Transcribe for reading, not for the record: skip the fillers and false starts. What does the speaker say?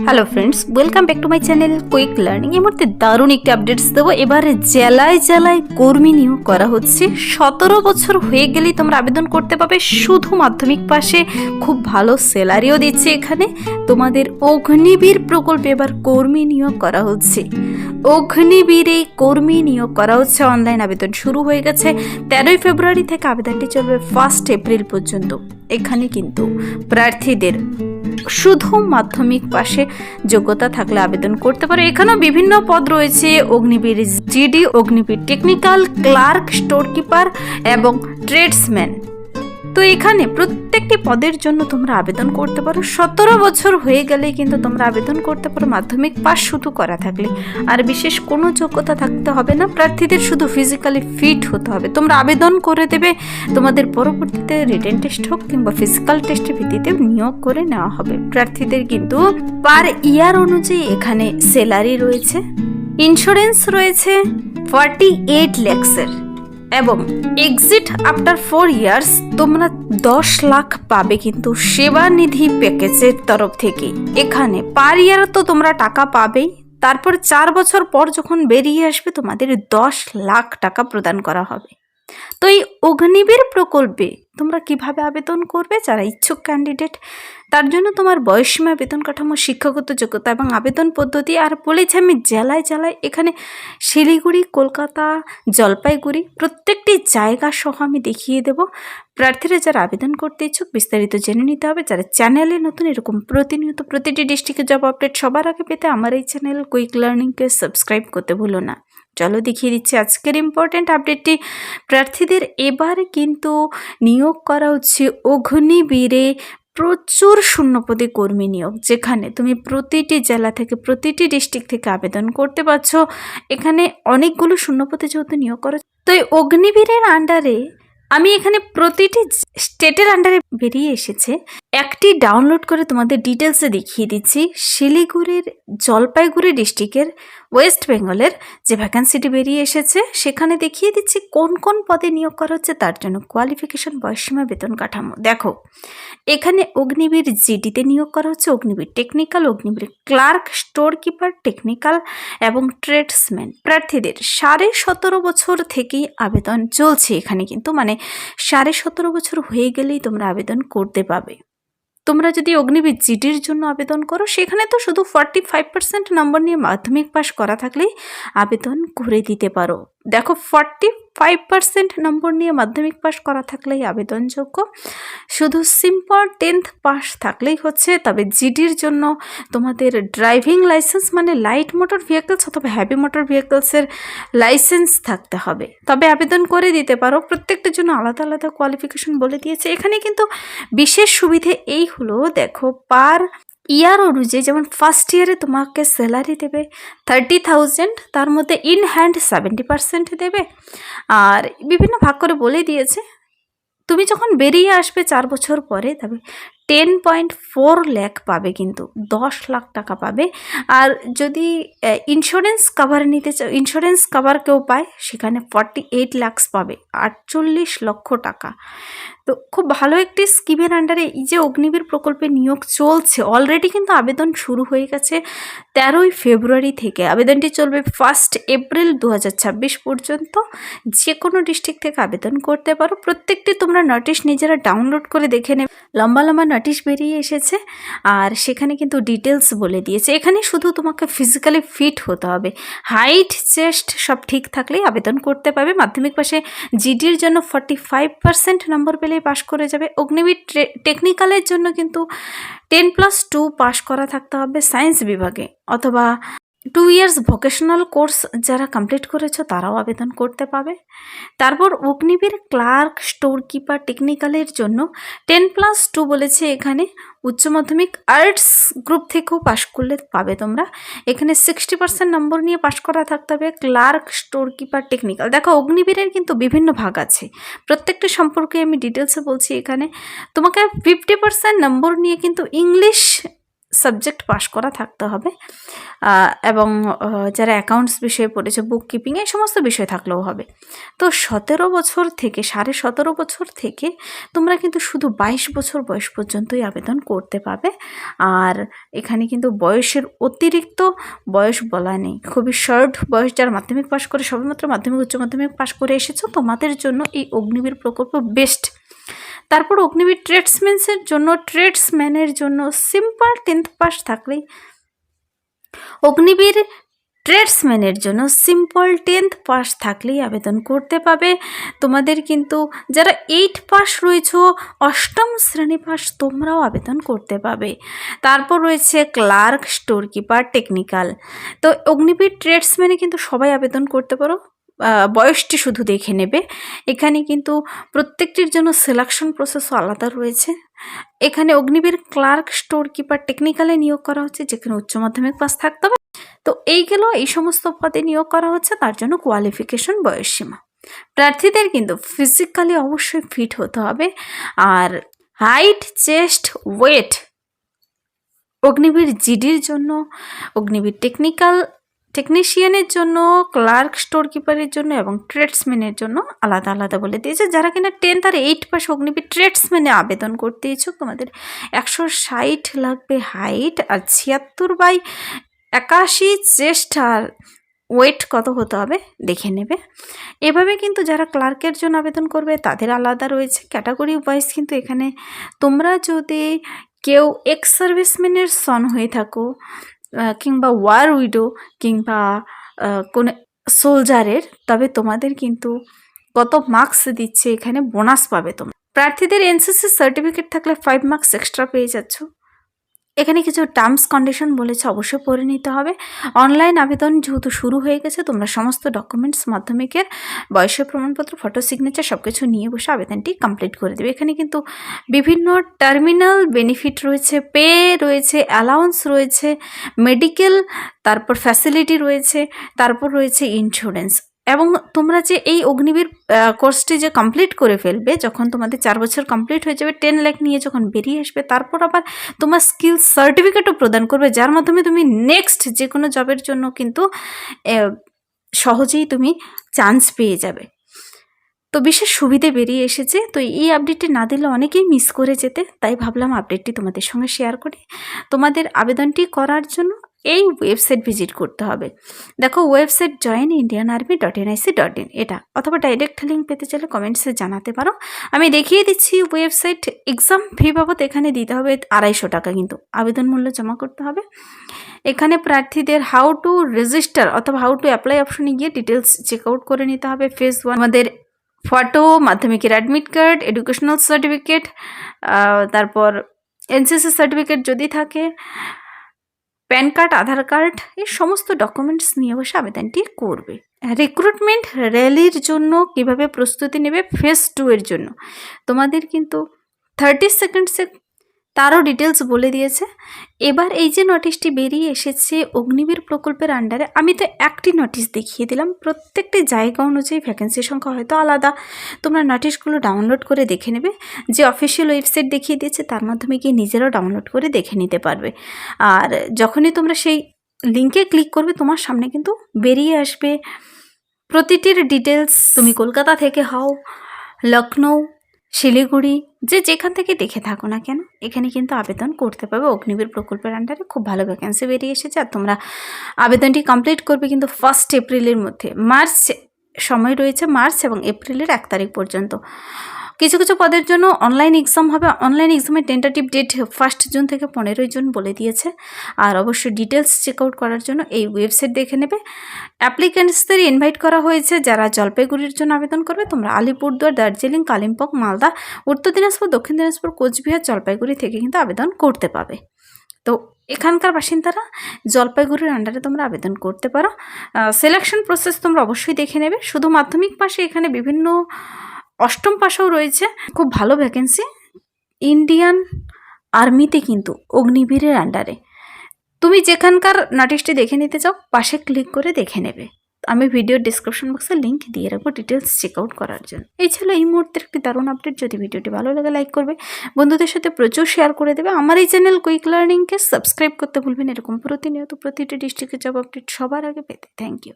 Hello friends, welcome back to my channel quick learning. এই মুহূর্তে দারুণ একটি আপডেটস দেবো। এবার জেলায় জেলায় কর্মী নিয়োগ করা হচ্ছে। 17 বছর হয়ে গেলেই তোমরা আবেদন করতে পারবে শুধু মাধ্যমিক পাশে। খুব ভালো স্যালারিও দিচ্ছে এখানে। তোমাদের অগ্নিবীর প্রকল্পে এবার কর্মী নিয়োগ করা হচ্ছে। অগ্নিবীরে কর্মী নিয়োগ করা হচ্ছে। অনলাইন আবেদন শুরু হয়ে গেছে। 13 ফেব্রুয়ারি থেকে আবেদনটি চলবে 1 এপ্রিল পর্যন্ত। এখানে কিন্তু প্রার্থীদের শুধু মাধ্যমিক পাশে যোগ্যতা থাকলে আবেদন করতে পারে। এখানেও বিভিন্ন পদ রয়েছে: Agniveer GD, Agniveer technical, clerk, storekeeper এবং ট্রেডসম্যান। তো এখানে প্রত্যেকটি পদের জন্য তোমরা আবেদন করতে পারো। 17 বছর হয়ে গেলেই কিন্তু তোমরা আবেদন করতে পারো মাধ্যমিক পাস শুধু করা থাকলে। আর বিশেষ কোনো যোগ্যতা থাকতে হবে না। প্রার্থীদের শুধু ফিজিক্যালি ফিট হতে হবে। তোমরা আবেদন করে দেবে, তোমাদের পরবর্তীতে রিটেন টেস্ট হোক কিংবা ফিজিক্যাল টেস্টের ভিত্তিতে নিয়োগ করে নেওয়া হবে। প্রার্থীদের কিন্তু পার ইয়ার অনুযায়ী এখানে স্যালারি রয়েছে। ইন্স্যুরেন্স রয়েছে 48 লাখসের এবং এক্সিট আফটার 4 ইয়ার্স তোমরা 10 লাখ পাবে কিন্তু সেবানিধি প্যাকেজের তরফ থেকে। এখানে পার ইয়ার তো তোমরা টাকা পাবেই, তারপর 4 বছর পর যখন বেরিয়ে আসবে তোমাদের 10 লাখ টাকা প্রদান করা হবে। তো এই অগ্নিবীর প্রকল্পে তোমরা কিভাবে আবেদন করবে? যারা ইচ্ছুক ক্যান্ডিডেট, তার জন্য তোমার বয়সসীমা, বেতন কাঠামো, শিক্ষাগত যোগ্যতা এবং আবেদন পদ্ধতি। আর বলেছি আমি জেলায় জেলায়, এখানে শিলিগুড়ি, কলকাতা, জলপাইগুড়ি প্রত্যেকটি জায়গা সহ আমি দেখিয়ে দেব। প্রার্থীরা যারা আবেদন করতে ইচ্ছুক বিস্তারিত জেনে নিতে হবে। যারা চ্যানেলে নতুন, এরকম প্রতিনিয়ত প্রতিটি ডিস্ট্রিক্টের জব আপডেট সবার আগে পেতে আমার এই চ্যানেল কুইক লার্নিংকে সাবস্ক্রাইব করতে ভুলো না। চলো দেখিয়ে দিচ্ছি আজকের ইম্পর্টেন্ট আপডেটটি। প্রার্থীদের এবার কিন্তু নিয়োগ করা হচ্ছে অগ্নিবীরে প্রচুর শূন্যপদে কর্মী নিয়োগ, যেখানে তুমি প্রতিটি জেলা থেকে, প্রতিটি ডিস্ট্রিক্ট থেকে আবেদন করতে পারছো। এখানে অনেকগুলো শূন্যপদে যেহেতু নিয়োগ করা, তো এই অগ্নিবীরের আন্ডারে আমি এখানে প্রতিটি স্টেটের আন্ডারে বেরিয়ে এসেছে। একটি ডাউনলোড করে তোমাদের ডিটেলসে দেখিয়ে দিচ্ছি। শিলিগুড়ির, জলপাইগুড়ি ডিস্ট্রিক্টের, ওয়েস্ট বেঙ্গলের যে ভ্যাকান্সিটি বেরিয়ে এসেছে সেখানে দেখিয়ে দিচ্ছি কোন কোন পদে নিয়োগ করা হচ্ছে, তার জন্য কোয়ালিফিকেশন, বয়সসীমা, বেতন কাঠামো। দেখো, এখানে অগ্নিবীর জিডিতে নিয়োগ করা হচ্ছে, Agniveer technical, Agniveer clerk, storekeeper, technical এবং ট্রেডসম্যান। প্রার্থীদের 17.5 বছর থেকেই আবেদন চলছে এখানে কিন্তু, মানে 17.5 বছর হয়ে গেলেই তোমরা আবেদন করতে পাবে। তোমরা যদি অগ্নিবীর জিডির জন্য আবেদন করো, সেখানে তো শুধু 45% নম্বর নিয়ে মাধ্যমিক পাস করা থাকলেই আবেদন করে দিতে পারো। দেখো, 45% নম্বর নিয়ে মাধ্যমিক পাস করা থাকলেই আবেদনযোগ্য। শুধু সিম্পল 10th পাস থাকলেই হচ্ছে। তবে জিডির জন্য তোমাদের ড্রাইভিং লাইসেন্স, মানে লাইট মোটর ভেহিকলস অথবা হ্যাভি মোটর ভেহিকলসের লাইসেন্স থাকতে হবে, তবে আবেদন করে দিতে পারো। প্রত্যেকটার জন্য আলাদা আলাদা কোয়ালিফিকেশন বলে দিয়েছে। এখানে কিন্তু বিশেষ সুবিধে এই হলো, দেখো, পার ইয়ার অনুযায়ী যেমন ফার্স্ট ইয়ারে তোমাকে স্যালারি দেবে 30,000, তার মধ্যে ইন হ্যান্ড 70% দেবে। আর বিভিন্ন ভাগ করে বলে দিয়েছে। তুমি যখন বেরিয়ে আসবে 4 বছর পরে, তবে 10.4 লাখ পাবে, কিন্তু 10 লাখ টাকা পাবে। আর যদি ইন্স্যুরেন্স কাভার নিতে চাও, ইন্স্যুরেন্স কাভার কেউ পায়, সেখানে 48 লাখ পাবে, 48 লক্ষ টাকা। তো খুব ভালো একটি স্কিমের আন্ডারে এই যে অগ্নিবীর প্রকল্পে নিয়োগ চলছে। অলরেডি কিন্তু আবেদন শুরু হয়ে গেছে 13 ফেব্রুয়ারি থেকে। আবেদনটি চলবে 1 এপ্রিল 2026 পর্যন্ত। যে কোনো ডিস্ট্রিক্ট থেকে আবেদন করতে পারো। প্রত্যেকটি তোমরা নোটিশ নিজেরা ডাউনলোড করে দেখে নেবে। লম্বা লম্বা নোটিশ বেরিয়ে এসেছে, আর সেখানে কিন্তু ডিটেলস বলে দিয়েছে। এখানে শুধু তোমাকে ফিজিক্যালি ফিট হতে হবে, হাইট, চেস্ট সব ঠিক থাকলেই আবেদন করতে পারবে। মাধ্যমিক পাশে জিডির জন্য 45% নম্বর পেলেই পাস করে যাবে। অগ্নিবীর টেকনিক্যালের জন্য কিন্তু 10+2 পাস করা থাকতে হবে সায়েন্স বিভাগে, অথবা 2 ইয়ার্স ভোকেশনাল কোর্স যারা কমপ্লিট করেছো তারাও আবেদন করতে পাবে। তারপর অগ্নিবীর ক্লার্ক, স্টোর কিপার, টেকনিক্যালের জন্য 10+2 বলেছে। এখানে উচ্চ মাধ্যমিক আর্টস গ্রুপ থেকেও পাশ করলে পাবে তোমরা। এখানে 60% নম্বর নিয়ে পাশ করা থাকতে হবে ক্লার্ক, স্টোর কিপার, টেকনিক্যাল। দেখো, অগ্নিবীরের কিন্তু বিভিন্ন ভাগ আছে, প্রত্যেকটা সম্পর্কে আমি ডিটেলসে বলছি। এখানে তোমাকে 50% নম্বর নিয়ে কিন্তু ইংলিশ সাবজেক্ট পাশ করা থাকতে হবে, এবং যারা অ্যাকাউন্টস বিষয়ে পড়েছে, বুক কিপিং, এই সমস্ত বিষয় থাকলেও হবে। তো 17 বছর থেকে 17.5 বছর থেকে তোমরা কিন্তু শুধু 22 বছর বয়স পর্যন্তই আবেদন করতে পাবে। আর এখানে কিন্তু বয়সের অতিরিক্ত বয়স বলা নেই, খুবই শর্ট বয়স। যারা মাধ্যমিক পাশ করে, সবেমাত্র মাধ্যমিক উচ্চ মাধ্যমিক পাশ করে এসেছো, তোমাদের জন্য এই অগ্নিবীর প্রকল্প বেস্ট। তারপর অগ্নিবীর ট্রেডসম্যানের জন্য সিম্পল 10th পাস থাকলেই, অগ্নিবীর ট্রেডসম্যানের জন্য সিম্পল 10th পাস থাকলেই আবেদন করতে পাবে। তোমাদের কিন্তু যারা 8 পাস রয়েছে, 8ম শ্রেণী পাস, তোমরাও আবেদন করতে পাবে। তারপর রয়েছে ক্লার্ক, স্টোর কিপার, টেকনিক্যাল। তো অগ্নিবীর ট্রেডসম্যানে কিন্তু সবাই আবেদন করতে পারো, বয়সটি শুধু দেখে নেবে। এখানে কিন্তু প্রত্যেকটির জন্য সিলেকশন প্রসেসও আলাদা রয়েছে। এখানে অগ্নিবীর ক্লার্ক, স্টোর কিপার, টেকনিক্যালে নিয়োগ করা হচ্ছে, যেখানে উচ্চ মাধ্যমিক পাস থাকতে হবে। তো এইগুলো, এই সমস্ত পদে নিয়োগ করা হচ্ছে, তার জন্য কোয়ালিফিকেশন, বয়সসীমা। প্রার্থীদের কিন্তু ফিজিক্যালি অবশ্যই ফিট হতে হবে। আর হাইট, চেস্ট, ওয়েট অগ্নিবীর জিডির জন্য, অগ্নিবীর টেকনিশিয়ানের জন্য, ক্লার্ক, স্টোর কিপারের জন্য এবং ট্রেডসম্যানের জন্য আলাদা আলাদা বলে দিয়েছে। যারা কিনা 10th আর 8 পাস অগ্নিবীর ট্রেডসম্যানে আবেদন করতে ইচ্ছুক, তোমাদের 160 লাগবে হাইট, আর 76/81 চেস্ট, আর ওয়েট কত হতে হবে দেখে নেবে। এভাবে কিন্তু যারা ক্লার্কের জন্য আবেদন করবে তাদের আলাদা রয়েছে ক্যাটাগরি ওয়াইজ। কিন্তু এখানে তোমরা যদি কেউ এক্স সার্ভিসম্যানের সন হয়ে থাকো, কিংবা ওয়ার উইডো, কিংবা কোনো সোলজারের, তবে তোমাদের কিন্তু কত মার্কস দিচ্ছে, এখানে বোনাস পাবে তোমরা। প্রার্থীদের এনসিসি সার্টিফিকেট থাকলে 5 মার্কস এক্সট্রা পেয়ে যাচ্ছ। এখানে কিছু টার্মস কন্ডিশন বলেছে, অবশ্যই পড়ে নিতে হবে। অনলাইন আবেদন যেহেতু শুরু হয়ে গেছে, তোমরা সমস্ত ডকুমেন্টস, মাধ্যমিকের বয়সের প্রমাণপত্র, ফটো সিগনেচার সব কিছু নিয়ে বসে আবেদনটি কমপ্লিট করে দেবে। এখানে কিন্তু বিভিন্ন টার্মিনাল বেনিফিট রয়েছে, পে রয়েছে, অ্যালাউন্স রয়েছে, মেডিকেল, তারপর ফ্যাসিলিটি রয়েছে, তারপর রয়েছে ইন্স্যুরেন্স। এবং তোমরা যে এই অগ্নিবীর কোর্সটি যে কমপ্লিট করে ফেলবে, যখন তোমাদের 4 বছর কমপ্লিট হয়ে যাবে, 10 লাখ নিয়ে যখন বেরিয়ে আসবে, তারপর আবার তোমার স্কিল সার্টিফিকেটও প্রদান করবে, যার মাধ্যমে তুমি নেক্সট যে কোনো জবের জন্য কিন্তু সহজেই তুমি চান্স পেয়ে যাবে। তো বিশেষ সুবিধে বেরিয়ে এসেছে। তো এই আপডেটটি না দিলে অনেকেই মিস করে যেতে, তাই ভাবলাম আপডেটটি তোমাদের সঙ্গে শেয়ার করি। তোমাদের আবেদনটি করার জন্য এই ওয়েবসাইট ভিজিট করতে হবে। দেখো, ওয়েবসাইট joinindianarmy.nic.in এটা, অথবা ডাইরেক্ট লিঙ্ক পেতে চাইলে কমেন্টসে জানাতে পারো। আমি দেখিয়ে দিচ্ছি ওয়েবসাইট। এক্সাম ফি বাবদ এখানে দিতে হবে 250 টাকা, কিন্তু আবেদন মূল্য জমা করতে হবে। এখানে প্রার্থীদের হাউ টু রেজিস্টার অথবা হাউ টু অ্যাপ্লাই অপশনে গিয়ে ডিটেলস চেক আউট করে নিতে হবে। ফেজ 1 আমাদের ফটো, মাধ্যমিকের অ্যাডমিট কার্ড, এডুকেশনাল সার্টিফিকেট, তারপর এনসিসি সার্টিফিকেট যদি থাকে, প্যান কার্ড, আধার কার্ড, এই সমস্ত ডকুমেন্টস নিয়ে বসে আবেদনটি করবে। রিক্রুটমেন্ট র্যালির জন্য কিভাবে প্রস্তুতি নেবে ফেজ 2 এর জন্য, তোমাদের কিন্তু 30 সেকেন্ডসে তারও ডিটেলস বলে দিয়েছে। এবার এই যে নোটিশটি বেরিয়ে এসেছে অগ্নিবীর প্রকল্পের আন্ডারে, আমি তো একটি নোটিশ দেখিয়ে দিলাম, প্রত্যেকটি জায়গা অনুযায়ী ভ্যাকেন্সির সংখ্যা হয়তো আলাদা। তোমরা নোটিশগুলো ডাউনলোড করে দেখে নেবে। যে অফিসিয়াল ওয়েবসাইট দেখিয়ে দিয়েছে তার মাধ্যমে গিয়ে নিজেরাও ডাউনলোড করে দেখে নিতে পারবে। আর যখনই তোমরা সেই লিঙ্কে ক্লিক করবে, তোমার সামনে কিন্তু বেরিয়ে আসবে প্রতিটির ডিটেলস। তুমি কলকাতা থেকে হও, লখনৌ, শিলিগুড়ি, যেখান থেকে দেখে থাকো না কেন, এখানে কিন্তু আবেদন করতে পারবে অগ্নিবীর প্রকল্পের আন্ডারে। খুব ভালো ভ্যাকেন্সি বেরিয়ে এসেছে। আর তোমরা আবেদনটি কমপ্লিট করবে কিন্তু 1 এপ্রিলের মধ্যে। সময় রয়েছে মার্চ এবং এপ্রিলের 1 তারিখ পর্যন্ত। কিছু কিছু পদের জন্য অনলাইন এক্সাম হবে। অনলাইন এক্সামের টেন্টাটিভ ডেট 1 জুন থেকে 15 জুন বলে দিয়েছে। আর অবশ্যই ডিটেলস চেক আউট করার জন্য এই ওয়েবসাইট দেখে নেবে। অ্যাপ্লিক্যান্টসদের ইনভাইট করা হয়েছে যারা জলপাইগুড়ির জন্য আবেদন করবে। তোমরা আলিপুরদুয়ার, দার্জিলিং, কালিম্পং, মালদা, উত্তর দিনাজপুর, দক্ষিণ দিনাজপুর, কোচবিহার, জলপাইগুড়ি থেকে কিন্তু আবেদন করতে পাবে। তো এখানকার বাসিন্দারা জলপাইগুড়ির আন্ডারে তোমরা আবেদন করতে পারো। সিলেকশন প্রসেস তোমরা অবশ্যই দেখে নেবে। শুধু মাধ্যমিক পাশে এখানে বিভিন্ন 8ম পাশেও রয়েছে। খুব ভালো ভ্যাকেন্সি ইন্ডিয়ান আর্মিতে কিন্তু অগ্নিবীরের আন্ডারে। তুমি যেখানকার নোটিশটি দেখে নিতে চাও, পাশে ক্লিক করে দেখে নেবে। আমি ভিডিও ডিসক্রিপশন বক্সে লিঙ্ক দিয়ে রাখবো ডিটেলস চেক আউট করার জন্য। এই ছিল এই মুহূর্তের একটি দারুণ আপডেট। যদি ভিডিওটি ভালো লাগে লাইক করবে, বন্ধুদের সাথে প্রচুর শেয়ার করে দেবে। আমার এই চ্যানেল কুইক লার্নিংকে সাবস্ক্রাইব করতে ভুলবেন এরকম প্রতিনিয়ত প্রতিটি ডিস্ট্রিক্টের জব আপডেট সবার আগে পেতে। Thank you.